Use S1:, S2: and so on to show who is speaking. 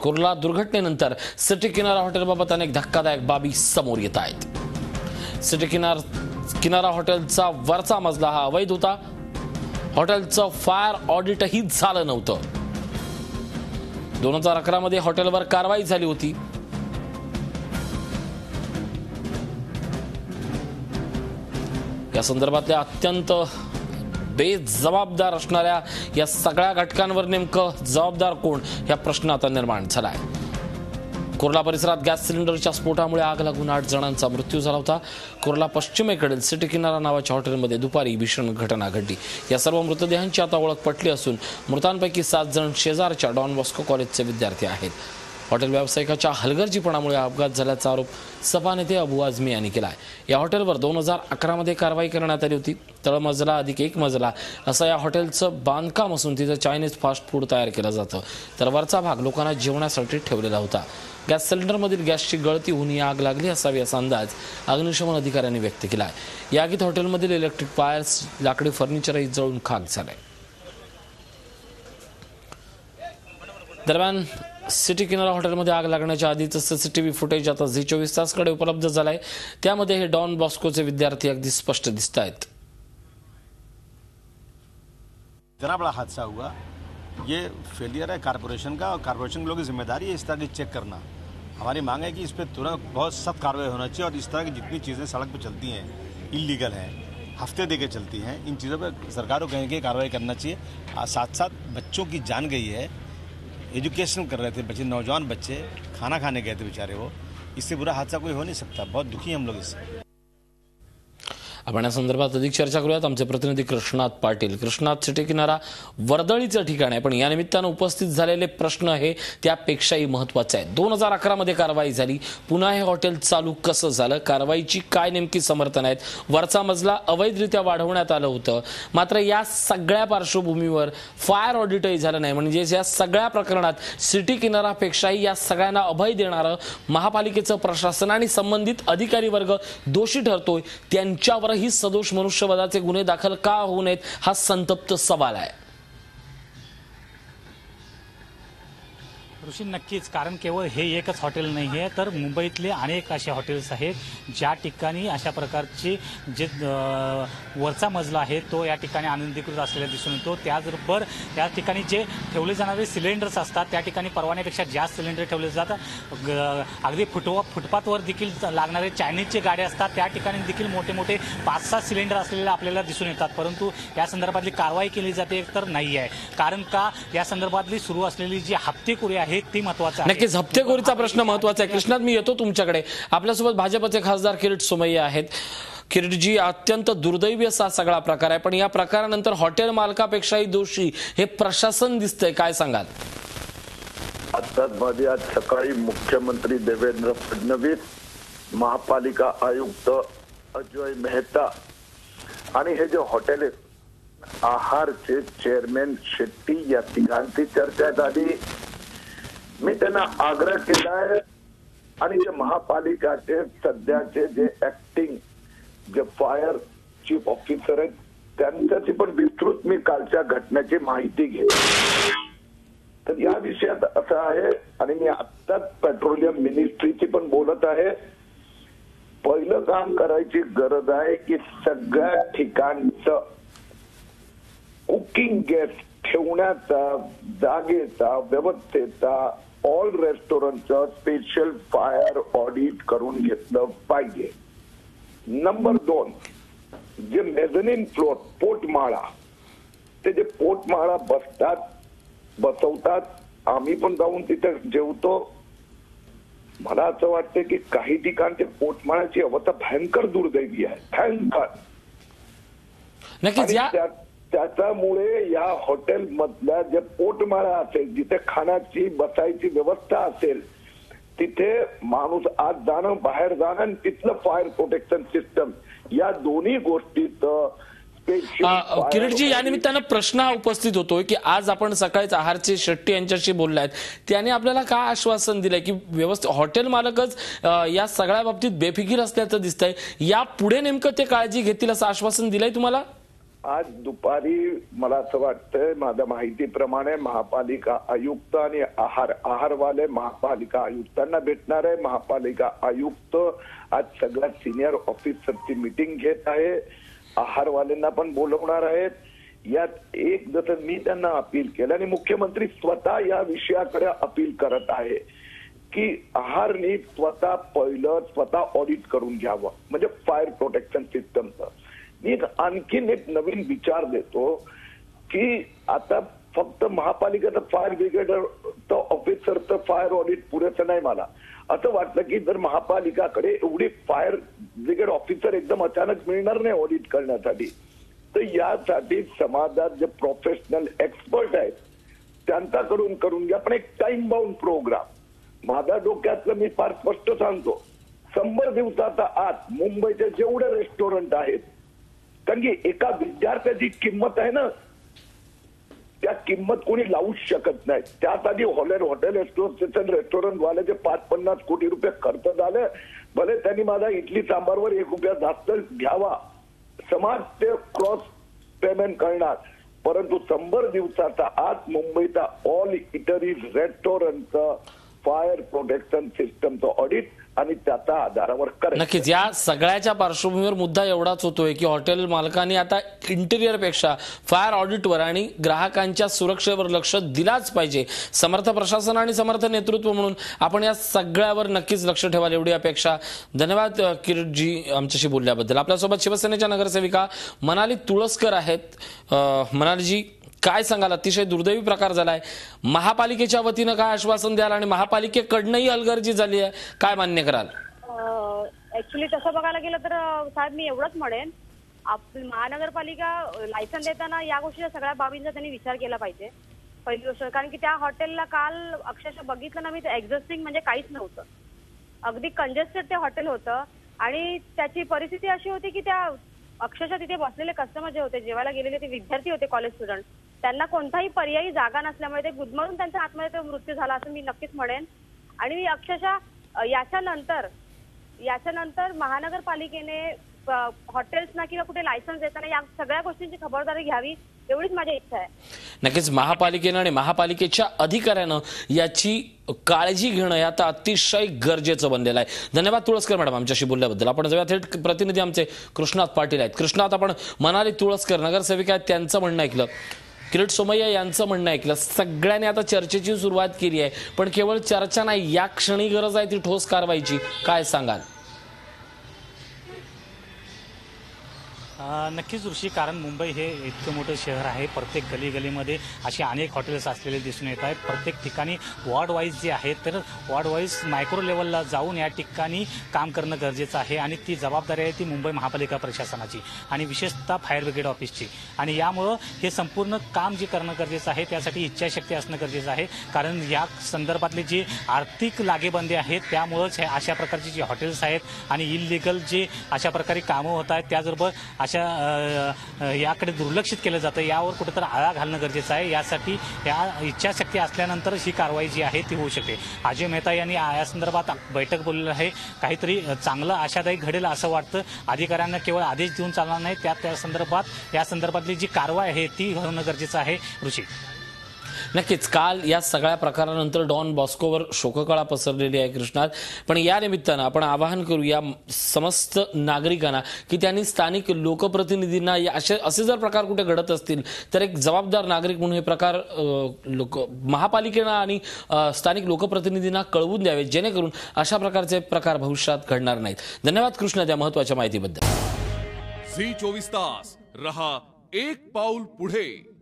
S1: कुर्ला दुर्घटनेनंतर सिटी किनारा हॉटेलबाबत अनेक धक्कादायक बाबी समोर येत आहेत। सिटी किनारा हॉटेलचा वरचा मजला हा अवैध होता। हॉटेलचं फायर ऑडिटही झालं नव्हतं। 2011 मध्ये हॉटेलवर कारवाई झाली होती। या संदर्भातल्या अत्यंत बेजबाबदार असणाऱ्या या सगळ्या घटकांवर नेमकं जबाबदार कोण या प्रश्न आता निर्माण झालाय। कुर्ला परिसरात गॅस सिलेंडरच्या स्फोटामुळे आग लागून 8 जणांचा मृत्यू झाला होता। कुर्ला पश्चिमेकडील सिटी किनारा नावाच्या हॉटेलमध्ये दुपारी भीषण घटना घडली। या सर्व मृतदेहांची आता ओळख पटली असून मृतांपैकी 7 जण शेजारच्या डॉन बॉस्को कॉलेजचे विद्यार्थी आहेत। हॉटेल व्यावसायिकाच्या हलगर्जीपणामुळे अपघात झाल्याचा आरोप सपा नेते अबू आझमी यांनी केला आहे। या हॉटेलवर 2011 मध्ये कारवाई करण्यात आली होती। तळमजला अधिक एक मजला असं या हॉटेलचं बांधकाम असून तिथे चायनीज फास्ट फूड तयार केलं जातं, तर वरचा भाग लोकांना जेवणासाठी ठेवलेला होता। गॅस सिलेंडरमधील गॅसची गळती होऊन ही आग लागली असावी असा अंदाज अग्निशमन अधिकाऱ्यांनी व्यक्त केला आहे। या आगीत हॉटेलमधील इलेक्ट्रिक वायर्स, लाकडी फर्निचरही जळून खाक झाले। दरम्यान सिटी किनारा हॉटेलमध्ये आग लागण्याच्या आधीचं सीसीटीव्ही फुटेज आता झी24 तासकडे उपलब्ध झालंय। त्यामध्ये हे डॉन बॉस्कोचे विद्यार्थी अगदी स्पष्ट दिसत आहेत।
S2: इतना बड़ा हादसा हुआ, ये फेलियर है कारपोरेशन का, और कारपोरेशन के लोगों की जिम्मेदारी है इस तरह की चेक करना। हमारी मांग है कि इस पर तुरंत बहुत सख्त कार्रवाई होना चाहिए और इस तरह की जितनी चीज़ें सड़क पर चलती हैं इलीगल हैं, हफ्ते दे के चलती हैं, इन चीज़ों पर सरकार को कहीं कार्रवाई करना चाहिए। साथ साथ बच्चों की जान गई है, एजुकेशन कर रहे थे बच्चे, नौजवान बच्चे खाना खाने गए थे बेचारे, वो इससे बुरा हादसा कोई हो नहीं सकता। बहुत दुखी हम लोग इससे।
S1: आपण या संदर्भात अधिक चर्चा करूयात। आमचे प्रतिनिधी कृष्णात पाटील। कृष्णात, सिटी किनारा वर्दळीचं ठिकाण आहे, पण या निमित्तानं उपस्थित झालेले प्रश्न हे त्यापेक्षाही महत्त्वाचे आहेत। 2011 मध्ये कारवाई झाली, पुन्हा हे हॉटेल चालू कसं झालं, कारवाईची काय नेमकी समर्थन आहेत, वरचा मजला अवैधरित्या वाढवण्यात आलं होतं, मात्र या सगळ्या पार्श्वभूमीवर फायर ऑडिटही झालं नाही। म्हणजे या सगळ्या प्रकरणात सिटी किनारापेक्षाही या सगळ्यांना अभय देणारं महापालिकेचं प्रशासन आणि संबंधित अधिकारी वर्ग दोषी ठरतोय। त्यांच्यावर ही सदोष मनुष्यवधाचे गुन्हे दाखल का होऊ नयेत हा संतप्त सवाल आहे।
S3: ऋषी, नक्कीच, कारण केवळ हे एकच हॉटेल नाही आहे, तर मुंबईतले अनेक असे हॉटेल्स आहेत ज्या ठिकाणी अशा प्रकारचे जे वरचा मजला आहे तो या ठिकाणी अनधिकृत असलेला दिसून येतो। त्याचबरोबर या ठिकाणी जे ठेवले जाणारे सिलेंडर्स असतात त्या ठिकाणी परवान्यापेक्षा जास्त सिलेंडर ठेवले जातात। अगदी फुटपाथवर देखील लागणारे चायनीजचे गाड्या असतात, त्या ठिकाणी देखील मोठे मोठे 5-6 सिलेंडर असलेले आपल्याला दिसून येतात, परंतु या संदर्भातली कारवाई केली जाते तर नाही आहे। कारण का या संदर्भातली सुरू असलेली जी हप्तेखोरी आहे ती महत्त्वाचं आहे।
S1: नक्कीच हप्तेखोरीचा प्रश्न महत्त्वाचा आहे। कृष्णात, मी येतो तुमच्याकडे। आपल्यासोबत भाजपचे खासदार किरीट सोमय्या आहेत। किरीटजी, अत्यंत दुर्दैवी असा सगळा प्रकार आहे, पण या प्रकारानंतर हॉटेल मालकापेक्षाही दोषी हे प्रशासन दिसतंय, काय सांगाल?
S4: आताच माझे आज सकाळी मुख्यमंत्री देवेंद्र फडणवीस, महापालिका आयुक्त अजय मेहता आणि हे जे हॉटेल आहेत आहारचे चेअरमॅन शेट्टी या तिघांची चर्चा झाली। मी त्यांना आग्रह केलाय आणि जे महापालिकाचे सध्याचे जे ऍक्टिंग जे फायर चीफ ऑफिसर आहेत त्यांच्याची पण विस्तृत मी कालच्या घटनेची माहिती घेतली। तर या विषयात असं आहे आणि मी आत्ताच पेट्रोलियम मिनिस्ट्रीची पण बोलत आहे। पहिलं काम करायची गरज आहे की सगळ्या ठिकाणचं कुकिंग गॅस ठेवण्याचा जागेचा व्यवस्थेचा ऑल रेस्टॉरंटचं स्पेशल फायर ऑडिट करून घेतलं पाहिजे। नंबर 2, जे मेझनीन फ्लोर पोटमाळा, ते जे पोटमाळा बसवतात, आम्ही पण जाऊन तिथे जेवतो। मला असं वाटतं की काही ठिकाणचे पोटमाळ्याची अवस्था भयंकर दुर्दैवी आहे, भयंकर।
S1: नक्कीच
S4: त्याच्यामुळे या हॉटेल मधल्या जे पोटमाळा असेल, जिथे खाण्याची बसायची व्यवस्था असेल, तिथे माणूस आत जाणं बाहेर जाणं आणि तिथलं फायर प्रोटेक्शन सिस्टम या दोन्ही गोष्टीत
S1: किरीटजी, या निमित्तानं प्रश्न हा उपस्थित होतोय की आज आपण सकाळीच आहारचे शेट्टी यांच्याशी बोललायत, त्याने आपल्याला काय आश्वासन दिलंय की व्यवस्थित हॉटेल मालकच या सगळ्या बाबतीत बेफिकीर असल्याचं दिसतंय, या पुढे नेमकं ते काळजी घेतील असं आश्वासन दिलंय तुम्हाला?
S4: आज दुपारी मला असं वाटतंय, माझ्या माहितीप्रमाणे महापालिका आयुक्त आणि आहारवाले महापालिका आयुक्तांना भेटणार आहे. महापालिका आयुक्त आज सगळ्यात सिनियर ऑफिसरची मीटिंग घेत आहे. आहारवाल्यांना पण बोलवणार आहेत. यात एक जसं मी त्यांना अपील केलं आणि मुख्यमंत्री स्वतः या विषयाकडे अपील करत आहे की आहारने स्वतः ऑडिट करून घ्यावं, म्हणजे फायर प्रोटेक्शन सिस्टमचं. मी आणखीन एक नवीन विचार देतो की आता फक्त महापालिकेचं फायर ब्रिगेडचं ऑफिसरचं फायर ऑडिट पुरेसं नाही. मला असं वाटतं की जर महापालिकाकडे एवढी फायर ब्रिगेड ऑफिसर एकदम अचानक मिळणार नाही ऑडिट करण्यासाठी, तर यासाठी समाजात जे प्रोफेशनल एक्सपर्ट आहेत त्यांच्याकडून करून घ्या, पण एक टाइम बाउंड प्रोग्राम. माझ्या डोक्यातलं मी फार स्पष्ट सांगतो, 100 दिवसाचा आत मुंबईचे जेवढे रेस्टॉरंट आहेत, कारण की एका विद्यार्थ्याची किंमत आहे ना, त्या किंमत कोणी लावूच शकत नाही. त्यासाठी हॉटेल असोसिएशन रेस्टॉरंट वाल्याचे 5-50 कोटी रुपये खर्च झाले. भले त्यांनी माझा इडली सांबारवर 1 रुपया जास्त घ्यावा, समाज ते क्रॉस पेमेंट करणार, परंतु 100 दिवसाचा आत मुंबईचा ऑल इटरीज रेस्टॉरंटचं फायर प्रोटेक्शन सिस्टमचं ऑडिट आणि त्याच्या आधारावर करायचं.
S1: नक्कीच या सगळ्याच्या पार्श्वभूमीवर मुद्दा एवढाच होतोय की हॉटेल मालकांनी आता इंटिरियर पेक्षा फायर ऑडिटवर आणि ग्राहकांच्या सुरक्षेवर लक्ष दिलाच पाहिजे. समर्थ प्रशासन आणि समर्थ नेतृत्व म्हणून आपण या सगळ्यावर नक्कीच लक्ष ठेवाल एवढी अपेक्षा. धन्यवाद किरीटजी आमच्याशी बोलल्याबद्दल. आपल्यासोबत शिवसेनेच्या नगरसेविका मनाली तुळसकर आहेत. मनालीजी, काय सांगाल? अतिशय दुर्दैवी प्रकार झालाय. महापालिकेच्या वतीनं काय आश्वासन द्याल आणि महापालिकेकडनंही हलगर्जी झाली आहे, काय मान्य कराल?
S5: ऍक्च्युली तसं बघायला गेलं तर साहेब मी एवढंच म्हणेन, आपली महानगरपालिका लायसन देताना या गोष्टीचा सगळ्या बाबींचा त्यांनी विचार केला पाहिजे. पहिली गोष्ट, कारण की त्या हॉटेलला काल अक्षरशः बघितलं ना मी, एक्झिस्टिंग म्हणजे काहीच नव्हतं. अगदी कंजेस्टेड ते हॉटेल होतं आणि त्याची परिस्थिती अशी होती की त्या अक्षरशः तिथे बसलेले कस्टमर जे होते, जेवायला गेलेले ते विद्यार्थी होते, कॉलेज स्टुडंट, त्यांना कोणताही पर्यायी जागा नसल्यामुळे ते गुदमरून त्यांच्या आतमध्ये मृत्यू झाला असं मी नक्कीच म्हणेन. आणि मी अक्षरशः याच्यानंतर महानगरपालिकेने हॉटेल्सना किंवा कुठे लायसन्स देताना या सगळ्या गोष्टींची खबरदारी घ्यावी, एवढीच माझी इच्छा आहे.
S1: नक्कीच महापालिकेनं आणि महापालिकेच्या अधिकाऱ्यानं याची काळजी घेणं हे आता अतिशय गरजेचं बनलेलं आहे. धन्यवाद तुळसकर मॅडम आमच्याशी बोलल्याबद्दल. आपण जेव्हा थेट प्रतिनिधी आमचे कृष्णात पाटील आहेत. कृष्णात, आपण मनाली तुळसकर नगरसेविका आहेत त्यांचं म्हणणं ऐकलं, किरीट सोमय्या यांचं म्हणणं ऐकलं. सगळ्यांनी आता चर्चेची सुरुवात केली आहे, पण केवळ चर्चा नाही, या क्षणी गरज आहे ती ठोस कारवाईची. काय सांगाल?
S3: नक्कीच ऋषी, कारण मुंबई हे इतकं मोठं शहर आहे. प्रत्येक गलीगलीमध्ये अशी अनेक हॉटेल्स असलेले दिसून येत आहेत. प्रत्येक ठिकाणी वॉर्ड वाईज जे आहेत, तर वॉर्ड वाईज मायक्रो लेवलला जाऊन या ठिकाणी काम करणं गरजेचं आहे आणि ती जबाबदारी आहे ती मुंबई महापालिका प्रशासनाची आणि विशेषतः फायर ब्रिगेड ऑफिसची. आणि यामुळं हे संपूर्ण काम जे करणं गरजेचं आहे त्यासाठी इच्छाशक्ती असणं गरजेचं आहे. कारण या संदर्भातले जे आर्थिक लागेबंदी आहेत त्यामुळंच अशा प्रकारचे जे हॉटेल्स आहेत आणि इलिगल जे अशा प्रकारे कामं होत आहेत त्याचबरोबर याकडे दुर्लक्षित केलं जातं. यावर कुठेतरी आळा घालणं गरजेचं आहे. यासाठी या इच्छाशक्ती असल्यानंतरच ही कारवाई जी आहे ती होऊ शकते. अजय मेहता यांनी या संदर्भात बैठक बोललेलं आहे. काहीतरी चांगलं आशादायी घडेल असं वाटतं. अधिकाऱ्यांना केवळ आदेश देऊन चालणार नाही, त्या संदर्भातली जी कारवाई आहे ती होणं गरजेचं आहे. ऋषी,
S1: नक्कीच काल या सगळ्या प्रकारानंतर डॉन बॉस्कोवर शोककळा पसरलेली आहे कृष्णात. पण या निमित्तानं आपण आवाहन करूया समस्त नागरिकांना की त्यांनी स्थानिक लोकप्रतिनिधींना असे जर प्रकार कुठे घडत असतील तर एक जबाबदार नागरिक म्हणून हे प्रकार महापालिकेनं आणि स्थानिक लोकप्रतिनिधींना कळवून द्यावे, जेणेकरून अशा प्रकारचे प्रकार भविष्यात घडणार नाहीत. धन्यवाद कृष्णा त्या महत्त्वाच्या माहितीबद्दल.
S6: झी 24 तास रहा एक पाऊल पुढे.